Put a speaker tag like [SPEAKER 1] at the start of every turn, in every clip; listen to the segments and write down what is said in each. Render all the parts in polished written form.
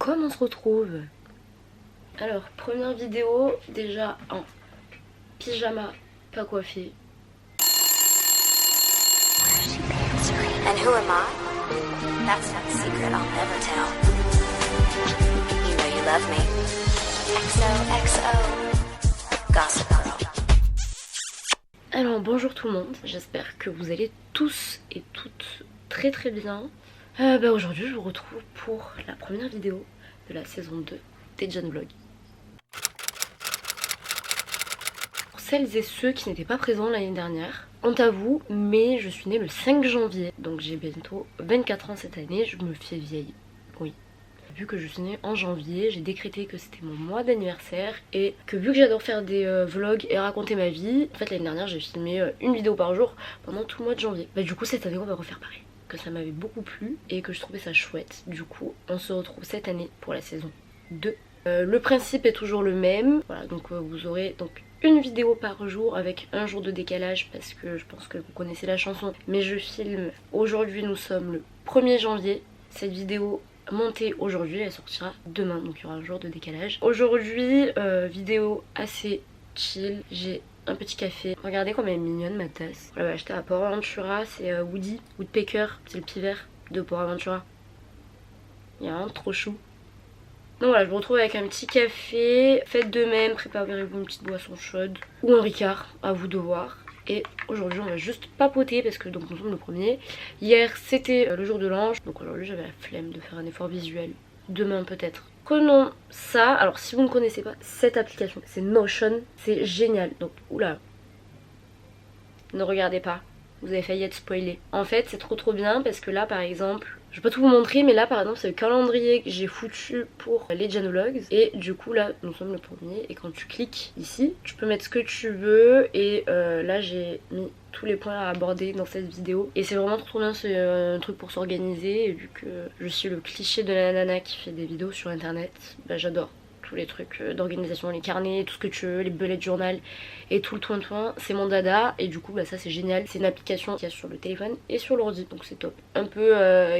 [SPEAKER 1] comme on se retrouve. Alors, première vidéo, déjà en pyjama, pas coiffé.
[SPEAKER 2] And who am I? That's not a secret I'll never tell. You know you love me. XOXO. Gossip Girl.
[SPEAKER 1] Alors, bonjour tout le monde, j'espère que vous allez tous et toutes très très bien. Aujourd'hui, je vous retrouve pour la première vidéo de la saison 2 des Jen Vlog. Pour celles et ceux qui n'étaient pas présents l'année dernière, honte à vous, mais je suis née le 5 janvier, donc j'ai bientôt 24 ans cette année, je me fais vieille, oui. Vu que je suis née en janvier, j'ai décrété que c'était mon mois d'anniversaire et que vu que j'adore faire des vlogs et raconter ma vie, en fait l'année dernière j'ai filmé une vidéo par jour pendant tout le mois de janvier. Du coup cette année on va refaire pareil, que ça m'avait beaucoup plu et que je trouvais ça chouette. Du coup on se retrouve cette année pour la saison 2. Le principe est toujours le même, voilà, donc vous aurez donc une vidéo par jour avec un jour de décalage parce que je pense que vous connaissez la chanson, mais je filme aujourd'hui, nous sommes le 1er janvier, cette vidéo montée aujourd'hui, elle sortira demain, donc il y aura un jour de décalage. Aujourd'hui, vidéo assez chill, j'ai un petit café. Regardez comme elle est mignonne ma tasse. Je l'avais acheté à Port Aventura, c'est Woody, Woodpecker, c'est le pivert de Port Aventura. Il y a un trop chou. Donc voilà, je vous retrouve avec un petit café. Faites de même, préparez-vous une petite boisson chaude ou un Ricard, à vous de voir. Et aujourd'hui on va juste papoter parce que donc nous sommes le 1er. Hier c'était le jour de l'ange, donc aujourd'hui j'avais la flemme de faire un effort visuel. Demain peut-être. Prenons ça. Alors si vous ne connaissez pas cette application, c'est Notion, c'est génial. Donc oula, ne regardez pas, vous avez failli être spoilé. En fait c'est trop bien parce que là par exemple, je vais pas tout vous montrer, mais là par exemple c'est le calendrier que j'ai foutu pour les Jen Vlogs. Et du coup là nous sommes le 1er et quand tu cliques ici tu peux mettre ce que tu veux. Et là j'ai mis tous les points à aborder dans cette vidéo. Et c'est vraiment trop bien, c'est un truc pour s'organiser. Et vu que je suis le cliché de la nana qui fait des vidéos sur internet, bah j'adore tous les trucs d'organisation, les carnets, tout ce que tu veux, les bullet journal et tout le toin, c'est mon dada. Et du coup bah ça c'est génial, c'est une application qu'il y a sur le téléphone et sur l'ordi, donc c'est top. Un peu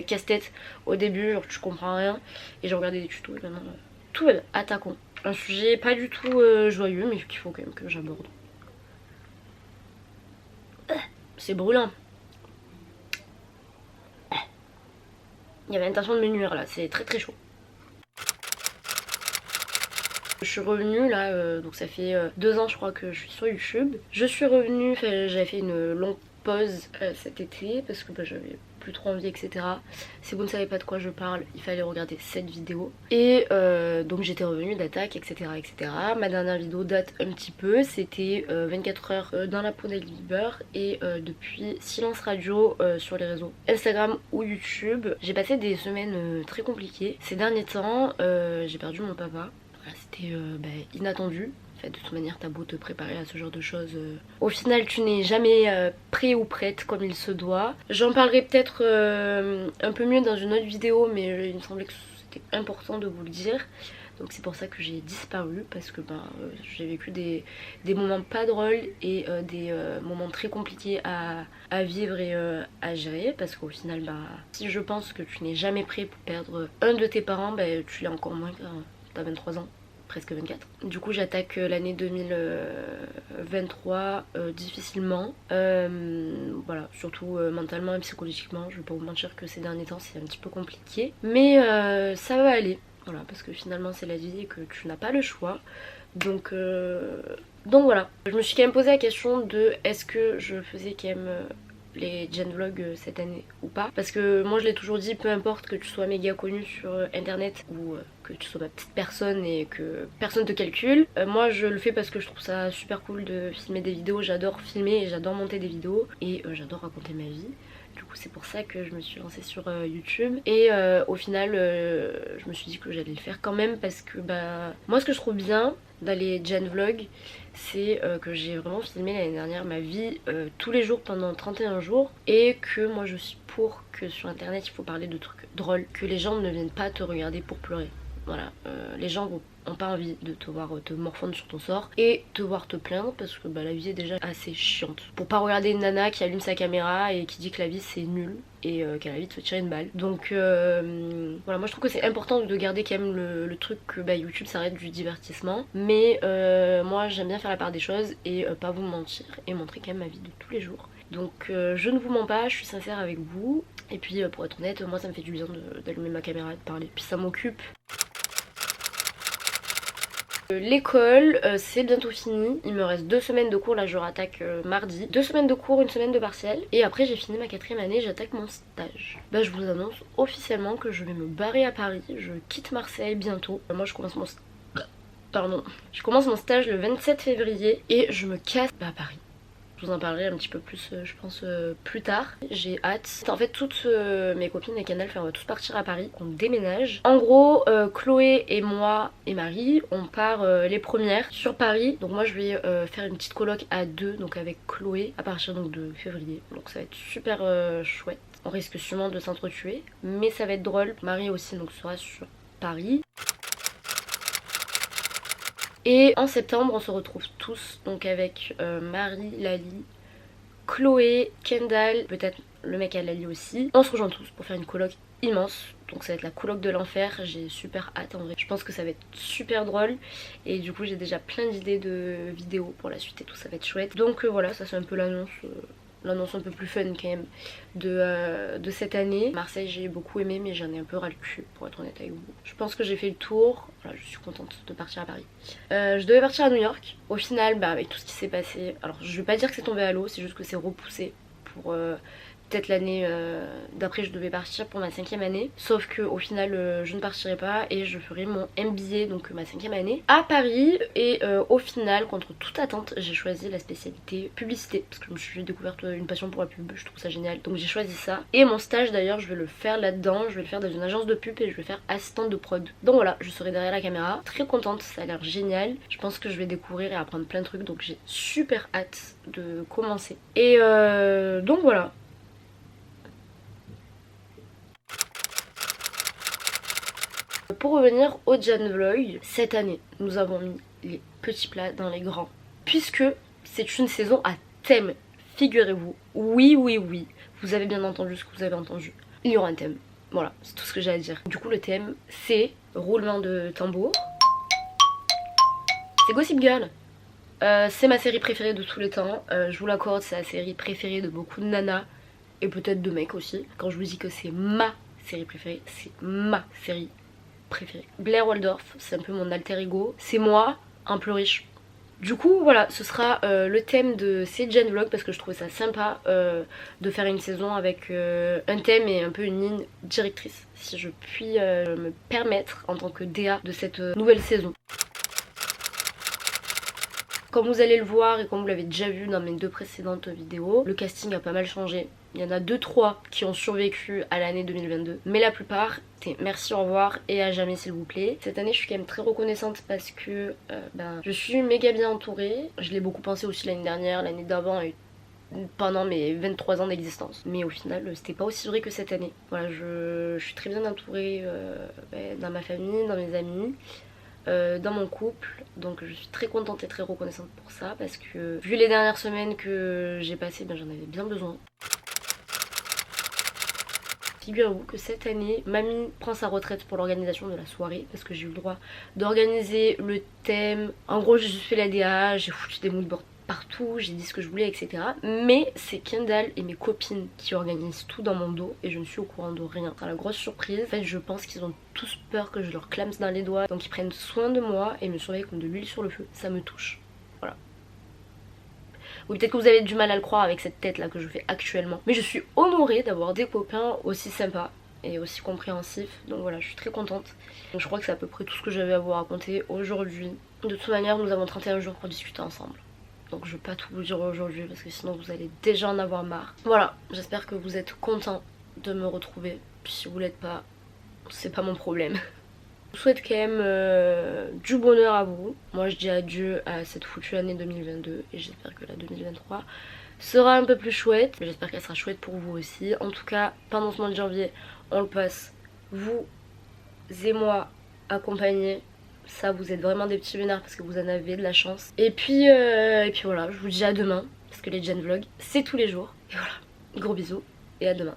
[SPEAKER 1] casse-tête au début, genre tu comprends rien, et j'ai regardé des tutos et maintenant tout va bien. Attaquons. Un sujet pas du tout joyeux, mais qu'il faut quand même que j'aborde. C'est brûlant. Il y avait l'intention de me nuire là, c'est très chaud. Je suis revenue là, donc ça fait 2 ans je crois que je suis sur YouTube. Je suis revenue, j'avais fait une longue pause cet été parce que j'avais plus trop envie, etc. Si vous ne savez pas de quoi je parle, il fallait regarder cette vidéo. Et donc j'étais revenue d'attaque, etc., etc. Ma dernière vidéo date un petit peu, c'était 24 heures dans la peau d'Hailey Bieber. Et depuis silence radio sur les réseaux Instagram ou YouTube. J'ai passé des semaines très compliquées. Ces derniers temps, j'ai perdu mon papa. C'était inattendu. En fait, de toute manière, t'as beau te préparer à ce genre de choses, au final tu n'es jamais prêt ou prête comme il se doit. J'en parlerai peut-être un peu mieux dans une autre vidéo, mais il me semblait que c'était important de vous le dire. Donc c'est pour ça que j'ai disparu, parce que j'ai vécu des moments pas drôles et des moments très compliqués à vivre et à gérer. Parce qu'au final, si je pense que tu n'es jamais prêt pour perdre un de tes parents, tu l'es encore moins quand t'as 23 ans. Presque 24. Du coup j'attaque l'année 2023 difficilement. Voilà, surtout mentalement et psychologiquement. Je vais pas vous mentir que ces derniers temps c'est un petit peu compliqué. Mais ça va aller. Voilà, parce que finalement c'est la vie et que tu n'as pas le choix. Donc voilà. Je me suis quand même posé la question de est-ce que je faisais quand même les Jen Vlog cette année ou pas, parce que moi je l'ai toujours dit, peu importe que tu sois méga connu sur internet ou que tu sois ma petite personne et que personne te calcule, moi je le fais parce que je trouve ça super cool de filmer des vidéos. J'adore filmer et j'adore monter des vidéos et j'adore raconter ma vie. Du coup c'est pour ça que je me suis lancée sur YouTube. Et au final je me suis dit que j'allais le faire quand même, parce que moi ce que je trouve bien dans les Jen Vlog, c'est que j'ai vraiment filmé l'année dernière ma vie tous les jours pendant 31 jours. Et que moi je suis pour que sur internet il faut parler de trucs drôles, que les gens ne viennent pas te regarder pour pleurer. Voilà, les gens ont pas envie de te voir te morfondre sur ton sort et te voir te plaindre parce que la vie est déjà assez chiante. Pour pas regarder une nana qui allume sa caméra et qui dit que la vie c'est nul et qu'elle a envie de se tirer une balle. Donc voilà, moi je trouve que c'est important de garder quand même le truc que YouTube ça reste du divertissement. Mais moi j'aime bien faire la part des choses et pas vous mentir et montrer quand même ma vie de tous les jours. Donc je ne vous mens pas, je suis sincère avec vous. Et puis pour être honnête, moi ça me fait du bien d'allumer ma caméra et de parler. Puis ça m'occupe. L'école c'est bientôt fini, il me reste 2 semaines de cours, là je rattaque mardi. 2 semaines de cours, 1 semaine de partiel. Et après j'ai fini ma 4ème année, j'attaque mon stage. Je vous annonce officiellement que je vais me barrer à Paris, je quitte Marseille bientôt. Moi je commence mon Je commence mon stage le 27 février et je me casse à Paris. Je vous en parlerai un petit peu plus je pense plus tard. J'ai hâte. En fait toutes mes copines et Canal, on va tous partir à Paris, on déménage. En gros Chloé et moi et Marie on part les premières sur Paris. Donc moi je vais faire une petite coloc à 2 donc avec Chloé à partir donc de février. Donc ça va être super chouette. On risque sûrement de s'entretuer mais ça va être drôle. Marie aussi donc sera sur Paris. Et en septembre on se retrouve tous donc avec Marie, Lali, Chloé, Kendall, peut-être le mec à Lali aussi. On se rejoint tous pour faire une coloc immense. Donc ça va être la coloc de l'enfer, j'ai super hâte en vrai. Je pense que ça va être super drôle. Et du coup j'ai déjà plein d'idées de vidéos pour la suite et tout, ça va être chouette. Donc voilà, ça c'est un peu l'annonce un peu plus fun quand même de cette année. Marseille j'ai beaucoup aimé mais j'en ai un peu ras le cul pour être honnête avec vous. Je pense que j'ai fait le tour, voilà, je suis contente de partir à Paris. Je devais partir à New York, au final avec tout ce qui s'est passé, alors je vais pas dire que c'est tombé à l'eau, c'est juste que c'est repoussé pour peut-être l'année d'après. Je devais partir pour ma 5ème année, sauf que au final je ne partirai pas et je ferai mon MBA, donc ma 5ème année à Paris. Et au final, contre toute attente, j'ai choisi la spécialité publicité parce que je me suis découverte une passion pour la pub, je trouve ça génial, donc j'ai choisi ça. Et mon stage d'ailleurs je vais le faire là-dedans, je vais le faire dans une agence de pub et je vais faire assistante de prod. Donc voilà, je serai derrière la caméra, très contente, ça a l'air génial. Je pense que je vais découvrir et apprendre plein de trucs, donc j'ai super hâte de commencer. Et donc voilà. Pour revenir au Jan Vlog, cette année nous avons mis les petits plats dans les grands puisque c'est une saison à thème, figurez-vous. Oui, vous avez bien entendu ce que vous avez entendu, il y aura un thème. Voilà, c'est tout ce que j'ai à dire. Du coup le thème c'est roulement de tambour. C'est Gossip Girl. C'est ma série préférée de tous les temps, je vous l'accorde, c'est la série préférée de beaucoup de nanas et peut-être de mecs aussi. Quand je vous dis que c'est ma série préférée, c'est ma série préférée. Blair Waldorf, c'est un peu mon alter ego, c'est moi un peu riche. Du coup voilà, ce sera le thème de ces Jan Vlog parce que je trouvais ça sympa de faire une saison avec un thème et un peu une ligne directrice, si je puis me permettre en tant que DA de cette nouvelle saison. Comme vous allez le voir et comme vous l'avez déjà vu dans mes 2 précédentes vidéos, le casting a pas mal changé. Il y en a 2-3 qui ont survécu à l'année 2022, mais la plupart, c'est merci, au revoir et à jamais s'il vous plaît. Cette année je suis quand même très reconnaissante parce que je suis méga bien entourée. Je l'ai beaucoup pensé aussi l'année dernière, l'année d'avant et pendant mes 23 ans d'existence. Mais au final c'était pas aussi vrai que cette année. Voilà, je suis très bien entourée dans ma famille, dans mes amis. Dans mon couple, donc je suis très contente et très reconnaissante pour ça parce que vu les dernières semaines que j'ai passées, j'en avais bien besoin. Figurez-vous que cette année, mamie prend sa retraite pour l'organisation de la soirée parce que j'ai eu le droit d'organiser le thème. En gros j'ai juste fait la DA, j'ai foutu des moodboards partout, j'ai dit ce que je voulais, etc. Mais c'est Kendall et mes copines qui organisent tout dans mon dos et je ne suis au courant de rien. C'est la grosse surprise. En fait je pense qu'ils ont tous peur que je leur clame dans les doigts, donc ils prennent soin de moi et me surveillent comme de l'huile sur le feu. Ça me touche. Voilà. Oui, peut-être que vous avez du mal à le croire avec cette tête là que je fais actuellement, mais je suis honorée d'avoir des copains aussi sympas et aussi compréhensifs, donc voilà, je suis très contente. Donc je crois que c'est à peu près tout ce que j'avais à vous raconter aujourd'hui. De toute manière nous avons 31 jours pour discuter ensemble, donc je vais pas tout vous dire aujourd'hui parce que sinon vous allez déjà en avoir marre. Voilà, j'espère que vous êtes contents de me retrouver, puis si vous l'êtes pas, c'est pas mon problème. Je vous souhaite quand même du bonheur à vous. Moi je dis adieu à cette foutue année 2022 et j'espère que la 2023 sera un peu plus chouette. J'espère qu'elle sera chouette pour vous aussi. En tout cas pendant ce mois de janvier on le passe, vous et moi, accompagné. Ça, vous êtes vraiment des petits vénards parce que vous en avez de la chance. Et puis voilà, je vous dis à demain parce que les Gen Vlog c'est tous les jours. Et voilà, gros bisous et à demain.